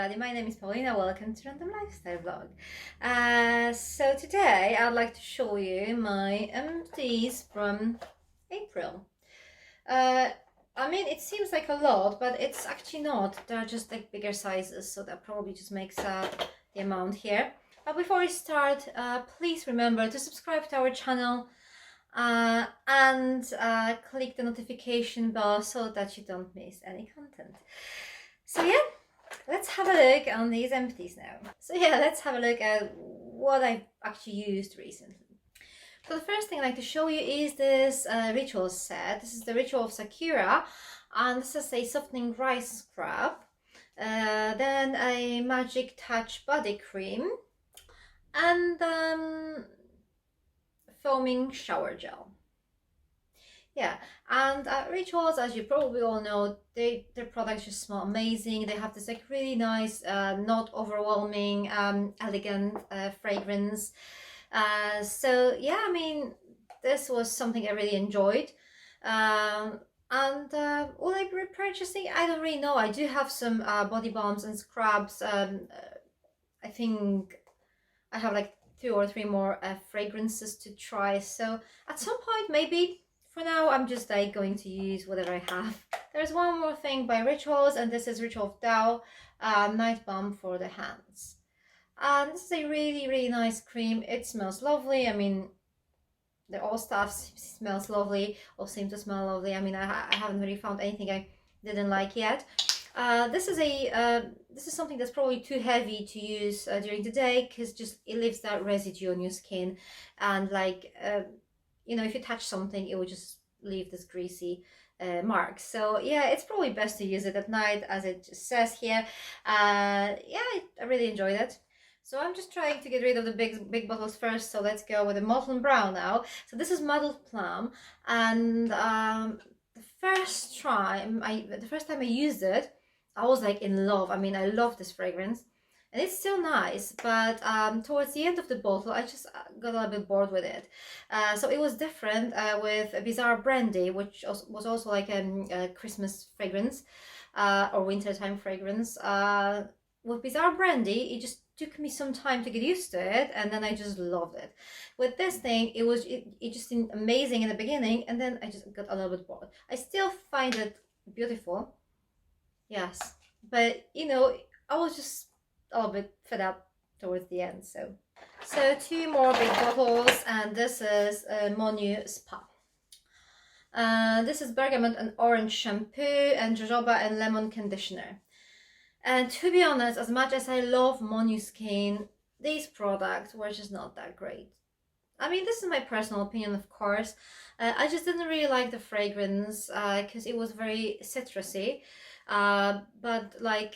everybody, my name is Paulina, welcome to Random Lifestyle Vlog. So today I'd like to show you my empties from April. I mean, it seems like a lot, but it's actually not. They're just like bigger sizes, so that probably just makes up the amount here. But before we start, please remember to subscribe to our channel and click the notification bell so that you don't miss any content. So yeah, let's have a look on these empties now. So yeah, let's have a look at what I've actually used recently. So the first thing I'd like to show you is this Ritual set. This is the Ritual of Sakura, and this is a softening rice scrub. Then a Magic Touch body cream, and foaming shower gel. Yeah, and Rituals, as you probably all know, their products just smell amazing. They have this like really nice, not overwhelming, elegant fragrance. So yeah, I mean, this was something I really enjoyed. And will I be repurchasing? I don't really know. I do have some body balms and scrubs. I think I have like 2 or 3 more fragrances to try. So at some point, maybe. For now, I'm just like going to use whatever I have. There's one more thing by Rituals, and this is Ritual of Tao Night Balm for the hands. And this is a really nice cream. It smells lovely. I mean, the all stuff smells lovely, or seems to smell lovely. I mean, I haven't really found anything I didn't like yet. This is something that's probably too heavy to use during the day, because just it leaves that residue on your skin, and like you know, if you touch something, it will just leave this greasy mark. So yeah, it's probably best to use it at night, as it just says here. Yeah, I really enjoyed it. So I'm just trying to get rid of the big bottles first. So let's go with the Molten Brown now. So this is Muddled Plum, and the first time I used it, I was like in love. I mean, I love this fragrance. And it's still nice, but towards the end of the bottle, I just got a little bit bored with it. So it was different with Bizarre Brandy, which was also like a Christmas fragrance or wintertime fragrance. With Bizarre Brandy, it just took me some time to get used to it, and then I just loved it. With this thing, it just seemed amazing in the beginning, and then I just got a little bit bored. I still find it beautiful, yes, but you know, I was just a little bit fed up towards the end. So 2 more big bottles, and this is Monu Spa. This is bergamot and orange shampoo, and jojoba and lemon conditioner. And to be honest, as much as I love Monu Skin, these products were just not that great. I mean, this is my personal opinion, of course. I just didn't really like the fragrance because it was very citrusy, but like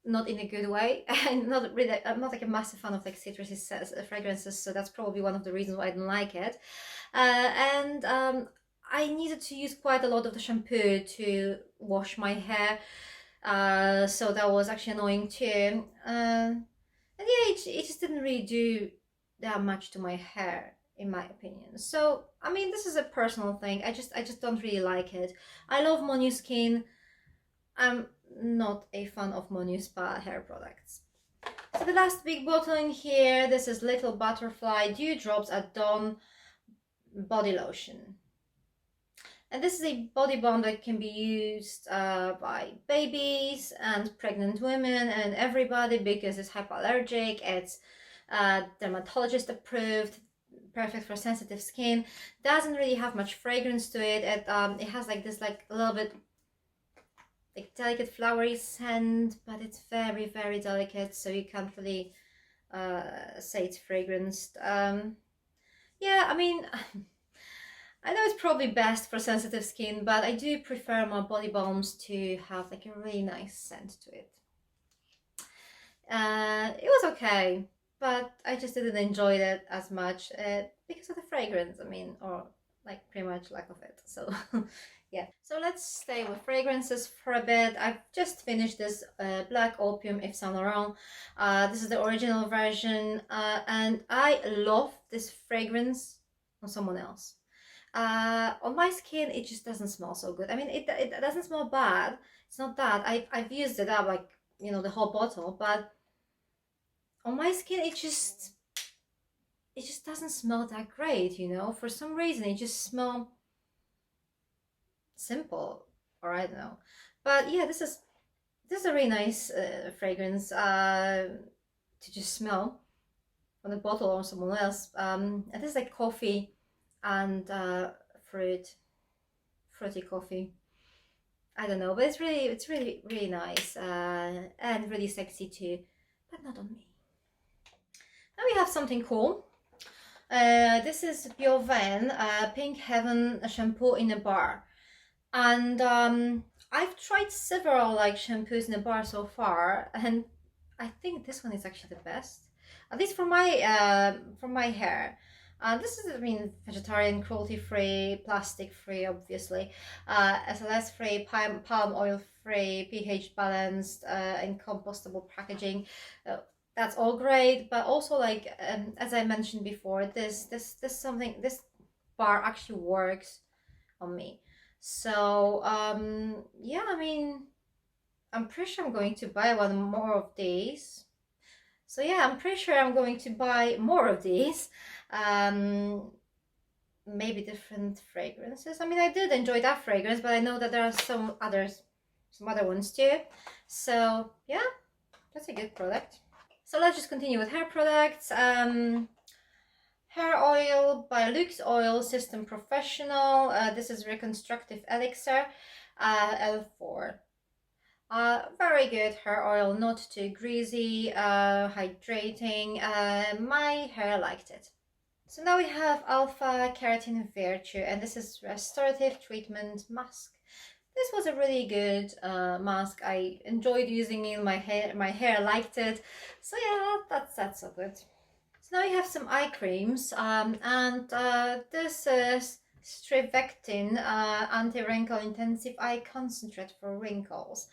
not in a good way. And not really, I'm not like a massive fan of like citrusy fragrances, so that's probably one of the reasons why I didn't like it. And I needed to use quite a lot of the shampoo to wash my hair, so that was actually annoying too. And yeah, it just didn't really do that much to my hair, in my opinion. So I mean, this is a personal thing. I just don't really like it. I love Monu Skin. I'm not a fan of Monu Spa hair products. So the last big bottle in here, this is Little Butterfly Dewdrops at Dawn body lotion. And this is a body balm that can be used by babies and pregnant women and everybody, because it's hypoallergic, it's dermatologist approved, perfect for sensitive skin. Doesn't really have much fragrance to it. It has like this like a little bit like delicate flowery scent, but it's very delicate, so you can't really say it's fragranced. Yeah, I mean, I know it's probably best for sensitive skin, but I do prefer my body balms to have like a really nice scent to it. It was okay, but I just didn't enjoy it as much because of the fragrance, I mean, or like pretty much lack of it. So yeah, so let's stay with fragrances for a bit. I've just finished this Black Opium Yves Saint Laurent. This is the original version, and I love this fragrance on someone else. On my skin, it just doesn't smell so good. I mean, it doesn't smell bad. It's not that. I've used it up like you know, the whole bottle, but on my skin it just doesn't smell that great, you know. For some reason it just smells simple, or I don't know. But yeah, this is a really nice fragrance to just smell on the bottle or someone else. And this is like coffee and fruity coffee. I don't know, but it's really nice and really sexy too, but not on me. Now we have something cool. This is Bioven Pink Heaven shampoo in a bar, and I've tried several like shampoos in a bar so far, and I think this one is actually the best, at least for my hair. This is, I mean, vegetarian, cruelty-free, plastic-free, obviously, SLS-free, palm oil-free, pH balanced, and compostable packaging. That's all great, but also like as I mentioned before, this bar actually works on me. So yeah, I mean, I'm pretty sure I'm going to buy one more of these. So yeah, I'm pretty sure I'm going to buy more of these. Maybe different fragrances. I mean, I did enjoy that fragrance, but I know that there are some other ones too. So yeah, that's a good product. So let's just continue with hair products. Hair oil by Luxe Oil System Professional. This is Reconstructive Elixir L4. Very good hair oil, not too greasy, hydrating. My hair liked it. So now we have Alpha Keratin Virtue, and this is Restorative Treatment Mask. This was a really good mask. I enjoyed using it. My hair liked it. So yeah, that's so good. So now we have some eye creams, and this is Strivectin Anti-Wrinkle Intensive Eye Concentrate for wrinkles.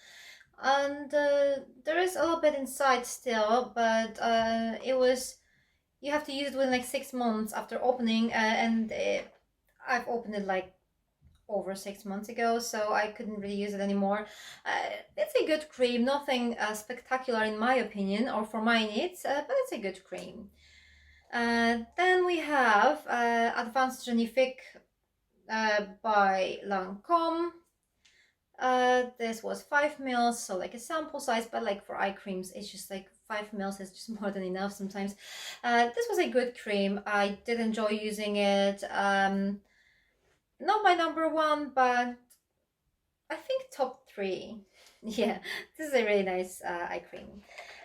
And there is a little bit inside still, but you have to use it within like 6 months after opening, and I've opened it like over 6 months ago, so I couldn't really use it anymore. It's a good cream, nothing spectacular in my opinion or for my needs, but it's a good cream. Then we have Advanced Genifique by Lancome. This was 5 mils, so like a sample size, but like for eye creams, it's just like 5 mils is just more than enough sometimes. This was a good cream. I did enjoy using it. Not my number one, but I think top 3. Yeah, this is a really nice eye cream.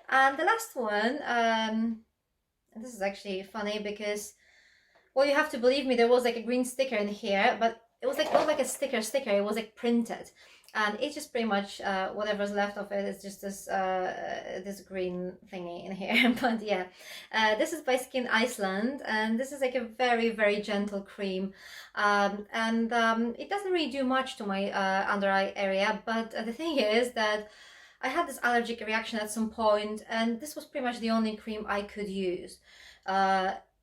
And the last one, this is actually funny because, well, you have to believe me, there was like a green sticker in here, but it was like not like a sticker, it was like printed. And it's just pretty much whatever's left of it is just this green thingy in here. But yeah, this is by Skin Iceland, and this is like a very gentle cream, and it doesn't really do much to my under eye area. But the thing is that I had this allergic reaction at some point, and this was pretty much the only cream I could use.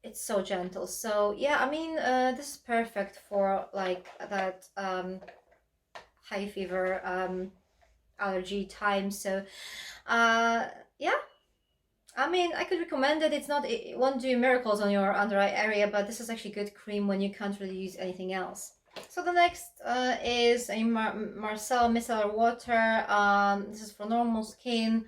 It's so gentle. So yeah, I mean, this is perfect for like that high fever allergy time. So yeah, I mean, I could recommend it. It won't do miracles on your under eye area, but this is actually good cream when you can't really use anything else. So the next is a Marcel Micellar Water. This is for normal skin.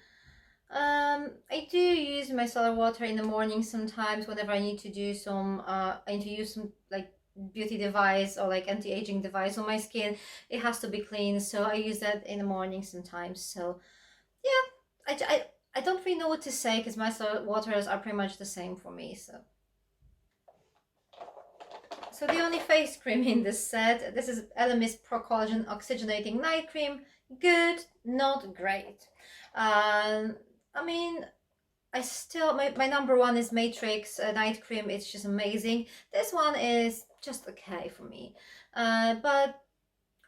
I do use micellar water in the morning sometimes whenever I need to do some I need to use some like beauty device or like anti-aging device on my skin. It has to be clean, so I use that in the morning sometimes. So yeah, I don't really know what to say because micellar waters are pretty much the same for me. So the only face cream in this set, this is Elemis Pro Collagen Oxygenating Night Cream. Good, not great. I mean, my number one is Matrix Night Cream. It's just amazing. This one is just okay for me. But,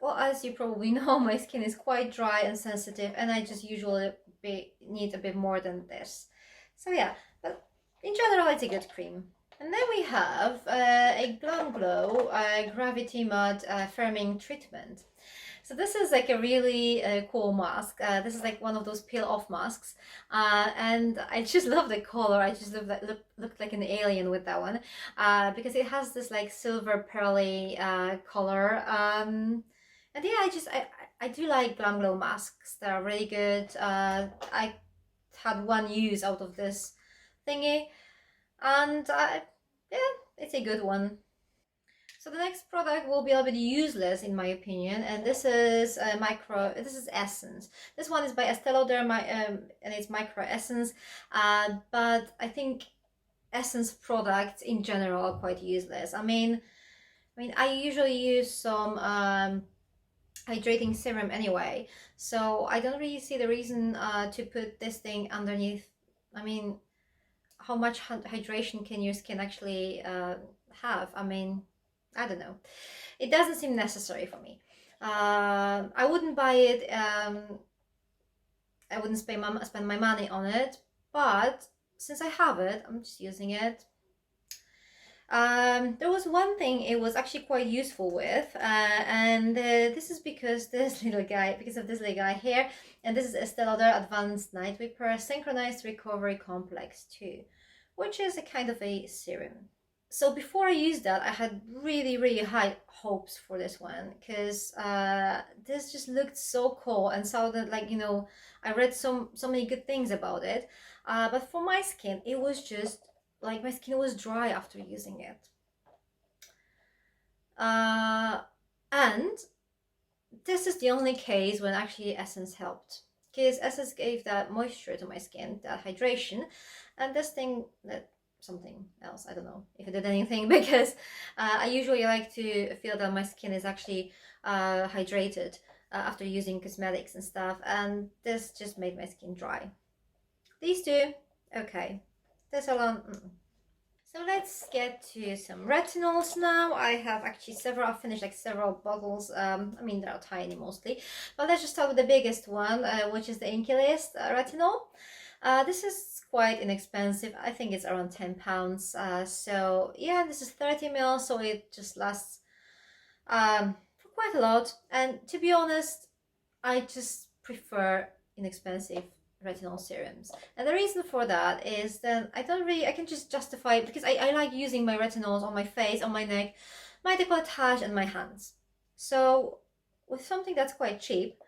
well, as you probably know, my skin is quite dry and sensitive, and I just usually need a bit more than this. So yeah, but in general, it's a good cream. And then we have a Glam Glow Gravity Mud Firming Treatment. So this is like a really cool mask. This is like one of those peel off masks, and I just love the color. I just love that looked like an alien with that one, because it has this like silver pearly color. And yeah, I do like glam glow masks. They're really good. I had one use out of this thingy, and yeah, it's a good one. So the next product will be a little bit useless in my opinion, and this is micro. This is Essence. This one is by Estee Lauder, and it's micro Essence. But I think Essence products in general are quite useless. I usually use some hydrating serum anyway, so I don't really see the reason to put this thing underneath. I mean, how much hydration can your skin actually have? I don't know. It doesn't seem necessary for me. I wouldn't buy it. I wouldn't spend my money on it. But since I have it, I'm just using it. There was one thing it was actually quite useful with, and this is because because of this little guy here, and this is Estee Lauder Advanced Night Repair Synchronized Recovery Complex 2, which is a kind of a serum. So before I used that, I had really, really high hopes for this one because this just looked so cool and sounded like, I read so many good things about it. But for my skin, it was just like my skin was dry after using it. And this is the only case when actually Essence helped. Because Essence gave that moisture to my skin, that hydration, and this thing that something else. I don't know if it did anything because I usually like to feel that my skin is actually hydrated after using cosmetics and stuff, and this just made my skin dry. These two, okay. This alone, So let's get to some retinols now. I have actually I've finished like several bottles. They're tiny mostly, but let's just start with the biggest one, which is the Inky List retinol. This is quite inexpensive. I think it's around £10. So yeah, this is 30 ml, so it just lasts for quite a lot. And to be honest, I just prefer inexpensive retinol serums. And the reason for that is that I can just justify it because I like using my retinols on my face, on my neck, my décolletage, and my hands. So with something that's quite cheap,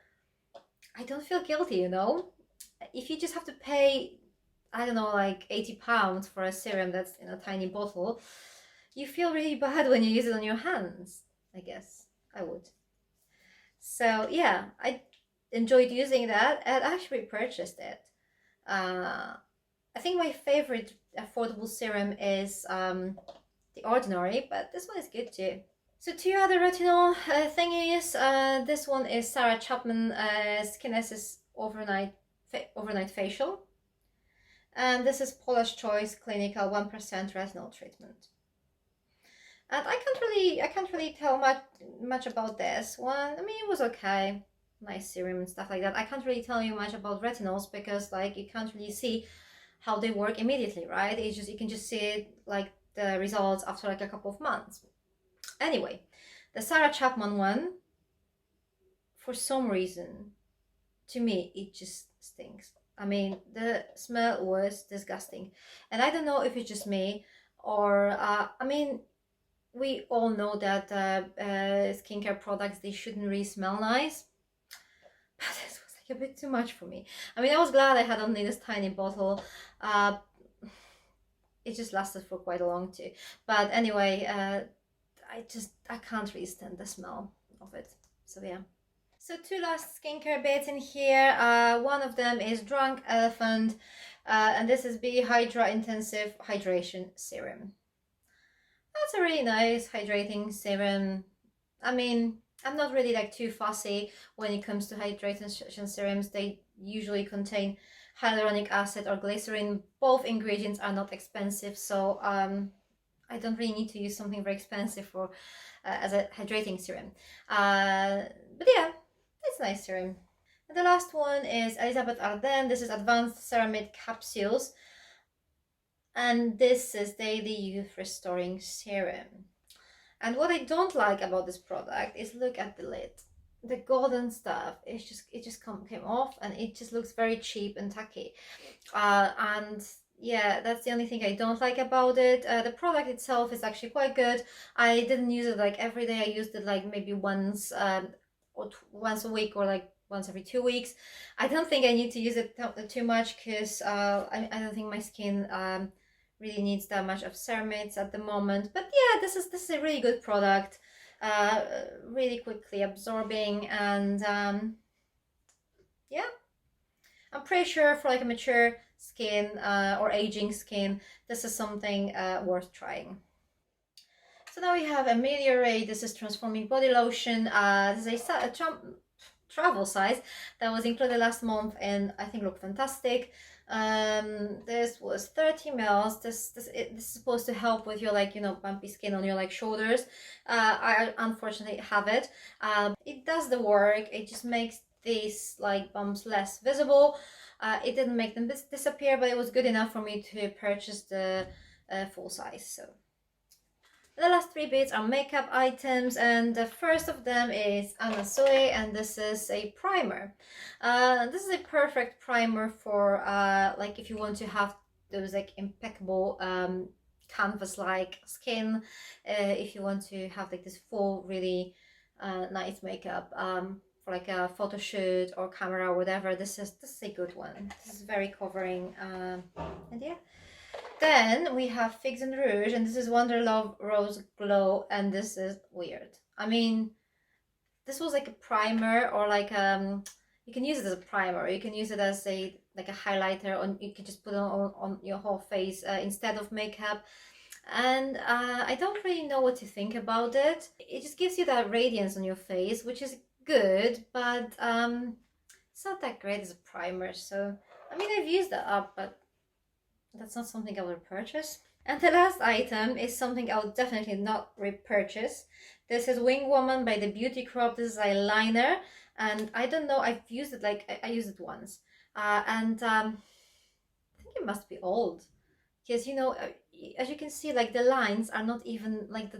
I don't feel guilty, If you just have to pay, I don't know, like £80 for a serum that's in a tiny bottle, you feel really bad when you use it on your hands, I guess. I would. So yeah, I enjoyed using that and actually purchased it. I think my favorite affordable serum is The Ordinary, but this one is good too. So two other retinol thingies. This one is Sarah Chapman Skin Essence Overnight Facial. And this is Paula's Choice Clinical 1% Retinol Treatment. And I can't really tell much about this one. It was okay. Nice serum and stuff like that. I can't really tell you much about retinols because you can't really see how they work immediately, right? It's just, you can just see it the results after a couple of months. Anyway, the Sarah Chapman one, for some reason, to me, it just stinks. The smell was disgusting. And I don't know if it's just me or, we all know that skincare products, they shouldn't really smell nice. But this was a bit too much for me. I was glad I had only this tiny bottle. It just lasted for quite a long too. But anyway, I can't really stand the smell of it. So yeah. So two last skincare bits in here. One of them is Drunk Elephant, and this is Be Hydra Intensive Hydration Serum. That's a really nice hydrating serum. I'm not really too fussy when it comes to hydration serums. They usually contain hyaluronic acid or glycerin. Both ingredients are not expensive, so I don't really need to use something very expensive for as a hydrating serum. But yeah, it's a nice serum. And the last one is Elizabeth Arden. This is Advanced Ceramide Capsules. And this is Daily Youth Restoring Serum. And what I don't like about this product is look at the lid. the golden stuff, it just came off, and it just looks very cheap and tacky. And yeah, that's the only thing I don't like about it. The product itself is actually quite good. I didn't use it like every day. I used it like maybe once, or once a week, or like once every 2 weeks. I don't think I need to use it too much, because I don't think my skin really needs that much of ceramides at the moment. But yeah, this is a really good product. Really quickly absorbing, and yeah, I'm pretty sure for like a mature skin or aging skin, this is something worth trying. So now we have Ameliorate. This is transforming body lotion. This is a travel size that was included last month, and I think looked fantastic. This was 30 ml. This is supposed to help with your, like, you know, bumpy skin on your like shoulders. I unfortunately have it. It does the work. It just makes these like bumps less visible. It didn't make them disappear, but it was good enough for me to purchase the full size. So the last three bits are makeup items, and the first of them is Anasui, and this is a primer. This is a perfect primer for like if you want to have those like impeccable canvas-like skin, if you want to have like this full really nice makeup for like a photo shoot or camera or whatever. This is a good one. This is very covering, and yeah. Then we have Figs and Rouge, and this is Wonder Love Rose Glow, and this is weird. I mean, this was like a primer, or like you can use it as a primer, or you can use it as a like a highlighter, or you can just put it on your whole face instead of makeup. And I don't really know what to think about it. It just gives you that radiance on your face, which is good, but it's not that great as a primer. So I mean, I've used that up, but that's not something I would purchase. And the last item is something I would definitely not repurchase. This is Wing Woman by the Beauty Crop. This is eyeliner, and I don't know, I've used it like, I used it once. And I think it must be old, because, you know, as you can see, like the lines are not even like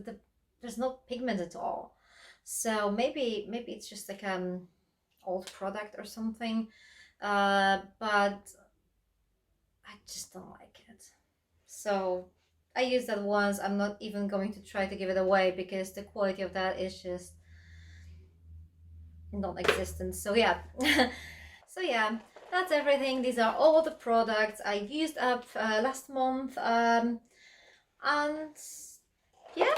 there's no pigment at all. So maybe it's just like old product or something. But I just don't like it. So I used that once. I'm not even going to try to give it away, because the quality of that is just non-existent. So yeah. So yeah, that's everything. These are all the products I used up last month. And yeah,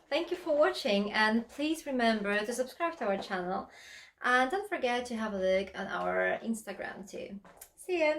thank you for watching, and please remember to subscribe to our channel, and don't forget to have a look on our Instagram too. See ya!